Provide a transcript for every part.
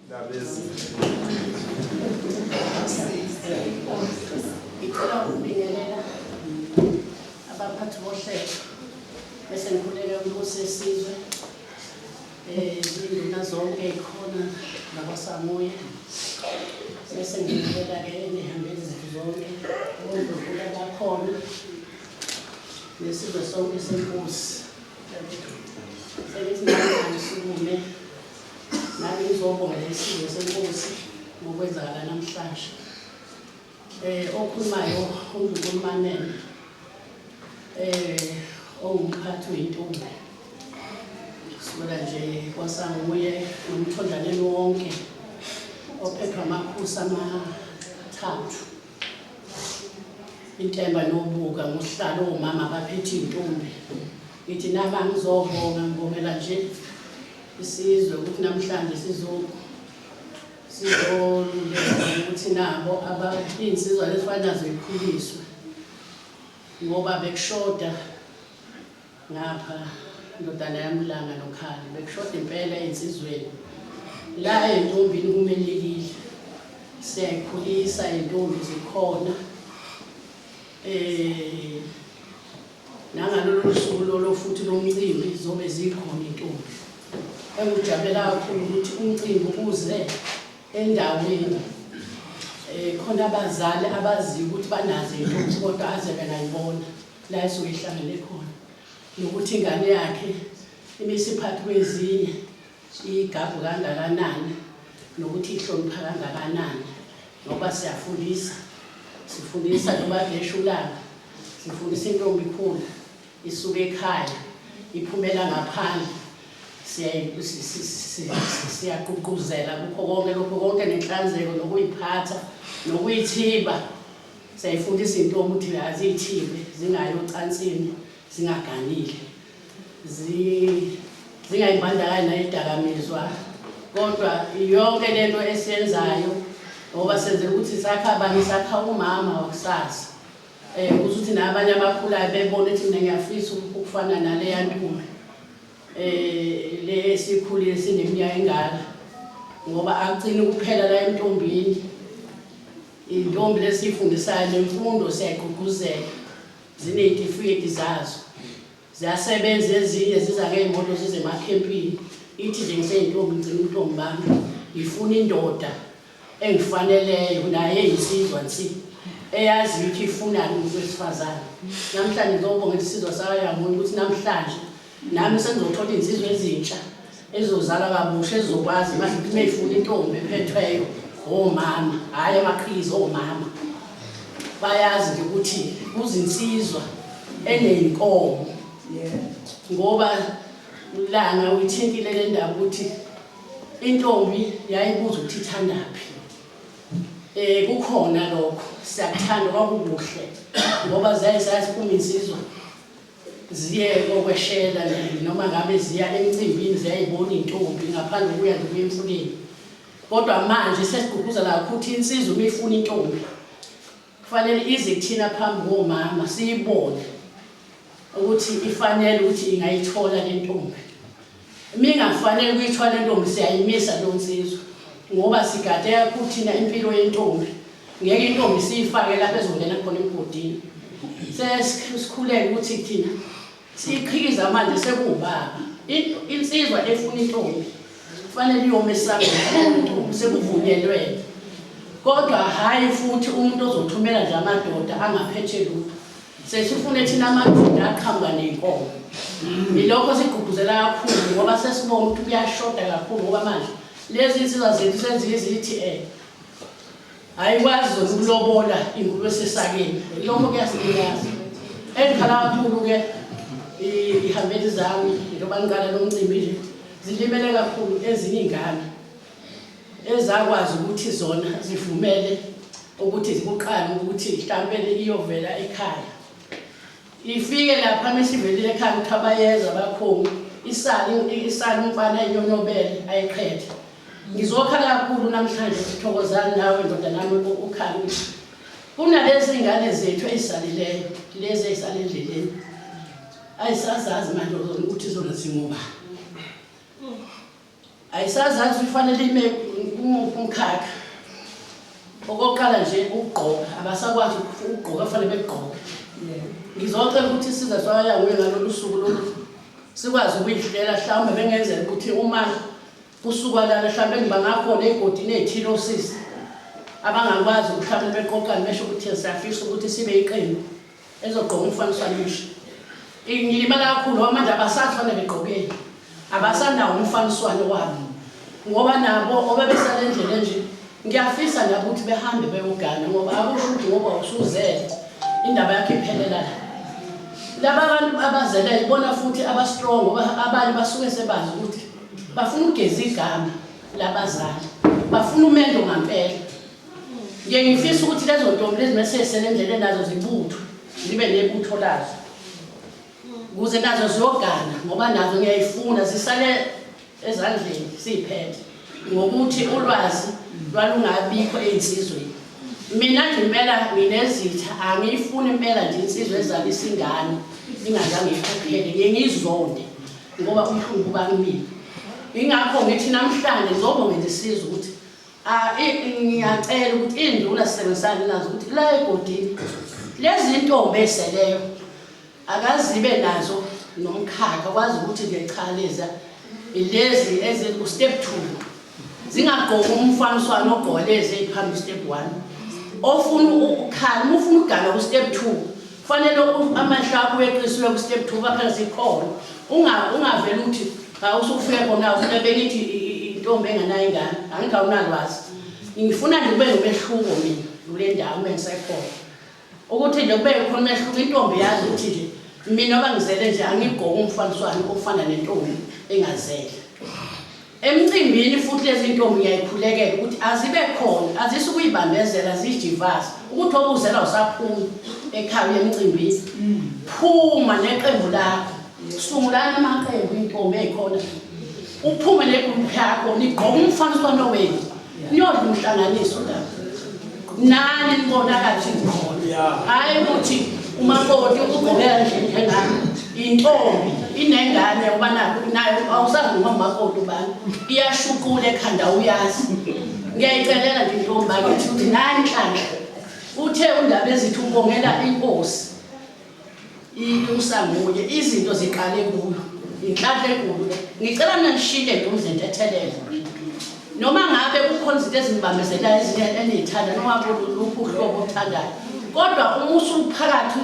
Ngicela ukubingelela abaphathi bohlelo bese ngikhuleka umbuso wesizwe izinduna zonke ezikhona nabasamuye bese ngibingelela-ke nehambeli zethu zonke oNdlunkuku abakhona nesizwe sonke senkosi. Sengithi ngisukume nami ngizobonga lesizwe senkosi ngokwenzakala namhlanje. Okhulumayo uNdlunkuku MaNene owumphathi weyintombi sibona nje kwasanguye nomthondlaneni wonke ophethwe amakhosi amathathu intemba nobuka ngohlalo omama abaphethe intombi. Ngithi naba ngizobonga ngibongela nje isizwe ukuthi namhlanje ukuthi nabo insizwa lezifana zikhuliswe ngoba bekushoda ngapha indodana yamlanga nokhali bekushoda impela insizweni la entombini kumelekile siyayikhulisa intombi zikhona nangalolu suku lolo futhi lomcimbi zobe zikhona intombi. Engijabulela kakhulu ukuthi umcimbi uze endaweni khona abazali abaziyo ukuthi banazo intombi kodwa aze bengayibona la esuke ihlangene khona nokuthi ingane yakhe imisiphathi kwezinye igabu kangakanani nokuthi ihlonipha kangakanani ngoba sifundisa noba leshulanga sifundisa intombi ikhula isuke ekhaya iphumela ngaphandle siyaqhuquzela kukho konke lokho konke nenhlanzeko nokuyiphatha nokuyithiba siyayifundisa intombi ukuthi aziyithibe zingayi ocansini zingaganile zingayibandakanyi nayidakamizwa kodwa yonke lento esiyenzayo ngoba senzela ukuthi sakha abanye sakha umama wakusasa ukuthi nabanye abakhulayo bebone ukuthi mina ngiyafisa ukufana naleya ntombi le esikhulile sineminyaka engaka ngoba akugcini kuphela la entombini intombi lesifundisayo nemfundo siyayigqugquzela zinezitifiketi zazo ziyasebenza ezinye ziza ngey'moto zize emakhempini ithi nje ngiseyintombi ngicela untombi bami ngifuna indoda engifaneleyo naye eyinsizwa nsi eyaziyo ukuthi ifunani umuntu wesifazane. Namhlanje ngizobonga isizwe sayamuntu ukuthi namhlanje nami sengizothola insizwe ezintsha ezozala kabusha ezokwazi manje ukuthi mayifuna intombi ephethweyo omama hayi amaqhizi omama bayazi nje ukuthi kuzinsizwa eneyinkomo ngoba ulanga uyithintile le ndaba ukuthi intombi yayibuza ukuthi ithandaphi. Kukhona lokho siyakuthanda kwakukuhle ngoba zayisiphuma insizwa ziye kokweshela noma ngabe ziya emcimbini ziyayibona intombi ngaphandle kokuya nje emfuleni. Kodwa manje sesigqugquzela ukuthi insizwa uma ifuna intombi kufanele ize kuthina phambi komama siyibone ukuthi ifanele ukuthi ingayithola le ntombi. Mingafanele ukuyithola le ntombi siyayimisa lo nsizwa ngoba sigade kakhulu thina impilo yentombi ngeke intombi siyifake lapha ezongena khona emgodini sesikhuleka ukuthi thina siyiqhikiza manje sekubaba insizwa efuna intombi kufanele iyome esangweni sekuvunyelwe kodwa hayi futhi umuntu ozothumela nje amadoda angaphethe lutho sesifune thina amadoda aqhamuka nenkomo. Ilokho sigqugquzela kakhulu ngoba sesibona ukuthi kuyashoda kakhulu ngoba manje lezi insizwa zethu senziyizithi ayikwazi zokulobola ingulube esesakeni lokho kuyasilimaza. Engikhala kakhulu-ke ihambeli zami njengoba ngiqala lo mcimbi nje zilimele kakhulu ezinye iy'ngane ezakwazi ukuthi zona zivumele ukuthi zikuqala ukuthi mhlawumbe iyovela ekhaya ifike lapha mesivelile ekhaya ukuthi abayeza bakhona isali umfana enyonyobele ayiqhethe. Ngizokhala kakhulu namhlanje sithokozana nawe ndoda nami ukhali kunalezi ingane zethu ezisalileyo lezi ezisale endleleni ayisazazi manje ukuthi zona zingubani ayisazazi ufanele ime umkhakha okokuqala nje ukugqoka abasakwazi ukugqoka kufanele begqoke ngizocela ukuthi siza soya nguye ngalolu suku lolu sikwazi ukuyihlela mhlawumbe bengenzela ukuthi uma kusuka lana mhlawumbe ngibangakhona egodini ezithile osisi abangakwazi mhlawumbe beqoqane besho ukuthi siyafisa ukuthi sibe iqembu ezogqoka umfaniswano omusha ngilibala kakhulu manje abasathona begqokeni abasanawo umfaniswano wabo ngoba nabo obebesale endlele nje ngiyafisa nabo ukuthi behambe beyogana ngoba akusho ukuthi ngoba usuzele indaba yakhe iphelela laba abantu abazele ibona futhi abastrong ngoba abanye basuke sebazi ukuthi bafuna ugeza igama labazali bafuna umendo ngampela ngiyifisa ukuthi lezo ntombi lezi mesesele endleleni nazo zibuthwe zibe nebutho lazo ukuze nazo ziyogana ngoba nazo ngiyayifuna zisale ezandleni siphethe ngokuthi ulwazi lwalungabikho einsizweni mina nje impela nginezitha angiyifuni impela nje insizwe ezali singane ingazange ikhokhele ngiyizonde ngoba umhlungu bangimile ingakho ngithi namhlanje ngizobonga ngesizwe ukuthi ngiyacela ukuthi induna sisebenzisane nazo ukuthi la egodini lezi intombi eseleyo akazibe nazo nomkhakha kwazi ukuthi ngiyachaleza lezi eziku step 2 zingagqoka umfaniswano ogqoleze iphambi step 1 ofuna ukukhala ufuna ukugana ku step 2 kufanele amahla akho eqiswe ku step 2 baphela sikhona ungavela ukuthi awusufike khona ufuna bengithi intombi enganayo ingane angikawunalwazi ngifuna nje kube nomehluko mina kule ndawo mengisekhona ukuthi nje kube khona umehluko intombi yazi ukuthi nje mina bangizele nje angigqoka umfaniswano ofana nentombi engazele emcimbini futhi lezi intombi ngiyayikhulekela ukuthi azibe khona azisukuyibambezela zijivasa ukuthi obuzela usaphuma ekhaya emcimbini phuma neqembu lakho sungulana amaqembu intombi ezikhona uphume negroup yakho nigqoka umfaniswano wenu niyodla umhlanganiso la nani nibona kathi khona hayi ukuthi umakoti ugqokela nje njengami intombi inengane uba nayo awusazi noma umakoti ubani iyashuqula ekhanda uyazi ngiyayicelela nje intombi bakithi ukuthi namhlanje uthe undaba ezithi ubongela inkosi usanguye izinto ziqale kuyo inhlanhla enkulu ngicela mina ngishile ntombi ethelele noma ngabe kukhona izinto ezingibambezelayo enizithanda noma kuluphi uhlobo othandayo kodwa uma usuphakathi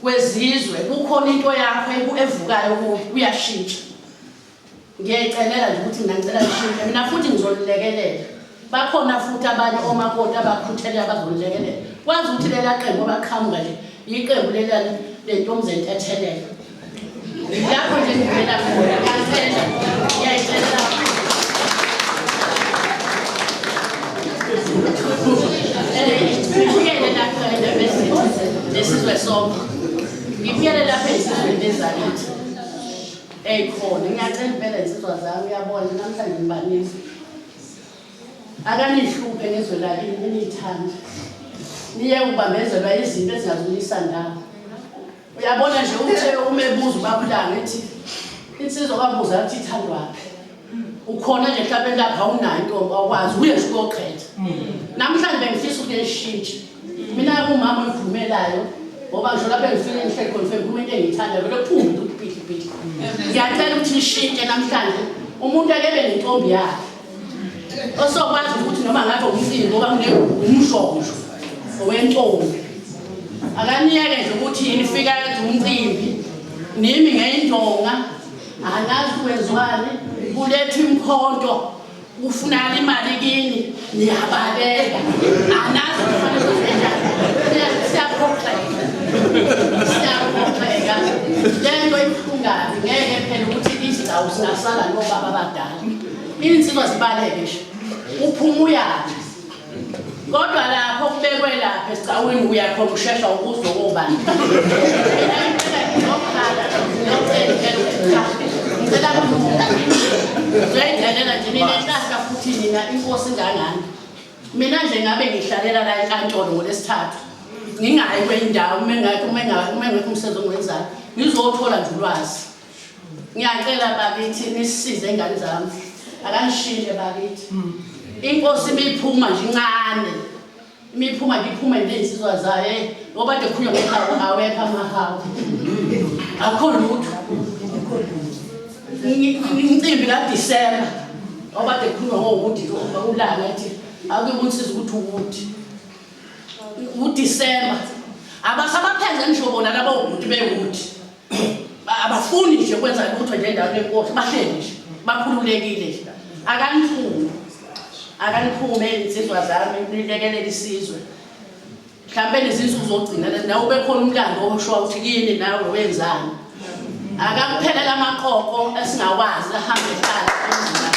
kwezizwe kukhona into yakho evukayo kuyashintsha ngiyayicelela nje ukuthi mina ngicela ngishintshe mina futhi ngizolilekelela bakhona futhi abanye omakoti abakhuthele abazolilekelela kwazi ukuthi lela qembu abaqhamuka nje iqembu lelana lentombi ethelele lapho nje ngivela khona ngiyacela ngiyayicelela ngibuyele lapho lesizwe sonke ngibuyele lapho esizweni lezakithi eyikhona ngiyacela impela insizwa zami uyabona namhlanje ngibanisi akanihluphe ngezwe lakini eniyithanda niye ubambezelwa izinto ezingazulisa ndawo uyabona nje uthe umebuza ubabulanga ethi insizwa kabuza athi ithandwaphi ukhona nje mhlawumbe lapha unayo intombi awukwazi uye nje uyoqhetha namhlanje bengifisa ukuthi ngishintshe mina kumama ngivumelayo ngoba ngisho lapha ngifike ngihleli khona ngikhuluma into engiyithanda vele kuphume ukuthi phi ngiyacela ukuthi ngishintshe namhlanje umuntu akebe nentombi yakhe osokwazi ukuthi noma ngabe umcimbi ngoba umshosho owentombi akaniyeke nje ukuthi nifika umcimbi nimi ngeyindonga anazi kwezwani kuletha imkhonto ufuna imali kini niyabaleka anazi kufanele kwenjani siyaphoxeka lento ibuhlungayo ngeke phela ukuthi izigcawu singasala nobaba abadala insizwa zibaleke nje uphuma uyazi kodwa lapho kubekwe lapha esicawini uyakhona ushesha ukuzwa ngobani ngicela zoyidelela nje ninenhlahla futhi nina inkosi ngangani mina nje ngabe ngihlalela la enkantolo ngolesithathu ngingayi kweyindawo umengekho umsebenzi ongenzayo ngizothola nje ulwazi ngiyacela bakithi nisisize ingane zami akanishintshe bakithi inkosi imiphuma nje incane imiphuma iphuma insizwa zayo ngoba kade kukhulunywa ngehawu awepha amahawu akho lutho imicimbi kaDisemba ngoba kade kukhulunywa ngokuthi ulanga ethi akuyibonisiza ukuthi ukuthi uDisemba abasabaphenza ngisho labo ukuthi bekuthi abafuni nje kwenza lutho nje endaweni yenkosi bahleli nje bakhululekile nje akaniphume insizwa zami nilekelele isizwe mhlambe lezinsuku zogcina nawe ube khona umlando osho ukuthi yini nawe wenzani akakuphelela amaqoqo esingawazi ahambe ehlala endlini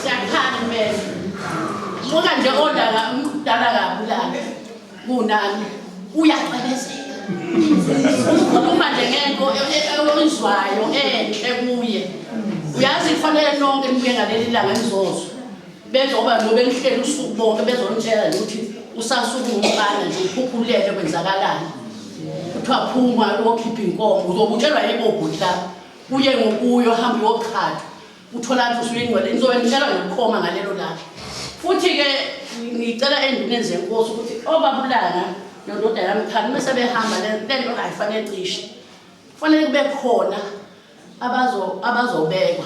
siyakhana mele ngoba nje odala umdala kabulala kunani uyaqhebezela ukhuluma nje ngento oyizwayo enhle kuye uyazi kufanele nonke nibuye ngaleli langa nizozo bezoba nobe nihleli usuku bonke bezonitshela ukuthi usasuku umfana nje ukhukhulele kwenzakalani kuthiwa phuma lokhipha inkomo uzobutshelwa yibobhutla uye ngokuyo hamba uyokhatha uthola ukuthi usuyingcwele nizobe nitshela ngokukhoma ngalelo langa futhi ke ngicela enduneni zenkosi ukuthi obabulanga nondoda yami khani mase behamba lento ayifanele cishe kufanele kube khona abazobekwa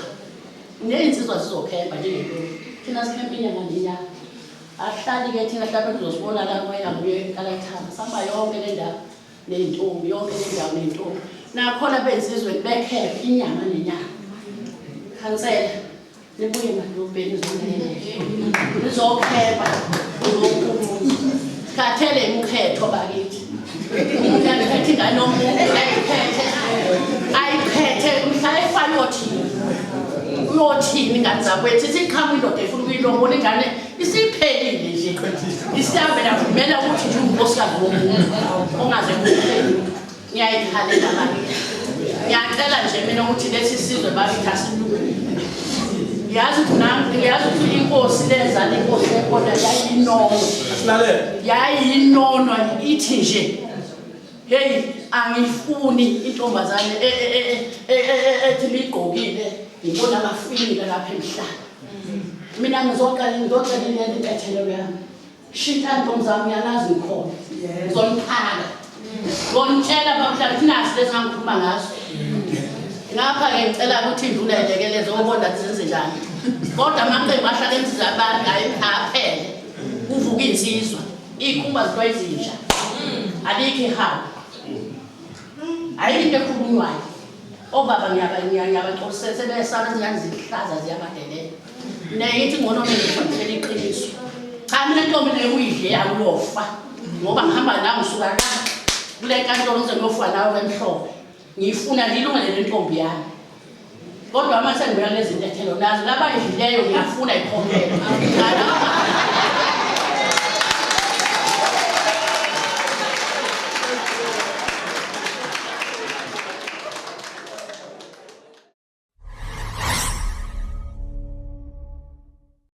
nezinsizwa sizokhempa njengento thina sikhempa inyanga nenyanga ahlali ke thina hlapha sizosibona la kwena nguye kalathanga samba yonke le ndawo nentombi yonke le ndawo nentombi nakhona bensizweni bekhepha inyanga nenyanga khansela nibuye madolobheni nizokhepha kathele imkhetho bakithi umuntu akhethe ingane yomuntu ayiphethe mhla efana uyothini ingane zakwethu isiqhamu indoda efuna ukuyilombola ingane isiphelile nje isiyabela kumele ukuthi nje unkosikazi womuntu ongaze kuphele ngiyayikhalela bakithi ngiyacela nje mina ukuthi lesi sizwe bakithi asilungile yazi ukuthi inkosi leza lenkosi ekhona yayinono ithi nje hey angifuni intombazane ethi ligqokile ngibona amafilile lapha emhlanje mina ngizoqala intethelo yami shita ntombazane yalazi ngikhona ngizoniphaka ngomtshela bakuhlala thina lezi ngikhuluma ngazo ngapha ke ngicela ukuthi indlula ilekeleze ubona zenze njani kodwa amaqembu ahlala emizini abantu ayiphele uvuka insizwa ikhumba zitwa ezintsha alikho ihawu ayinto ekhulunywayo obaba ngiyabaxolisela sebesana izingane zihlaza ziyabadelela neyithi ngono ngifanele iqiniso cha mina ntombi nekuyidle yakulofa ngoba ngihamba nawe ngisuka la kule nkantolo ngize ngiyofa nawe emhlophe ngifuna ngilungele lentombi yami kodwa mase ngibuya lezi ntethelo nazo laba idlileyo ngiyafuna ikhokhela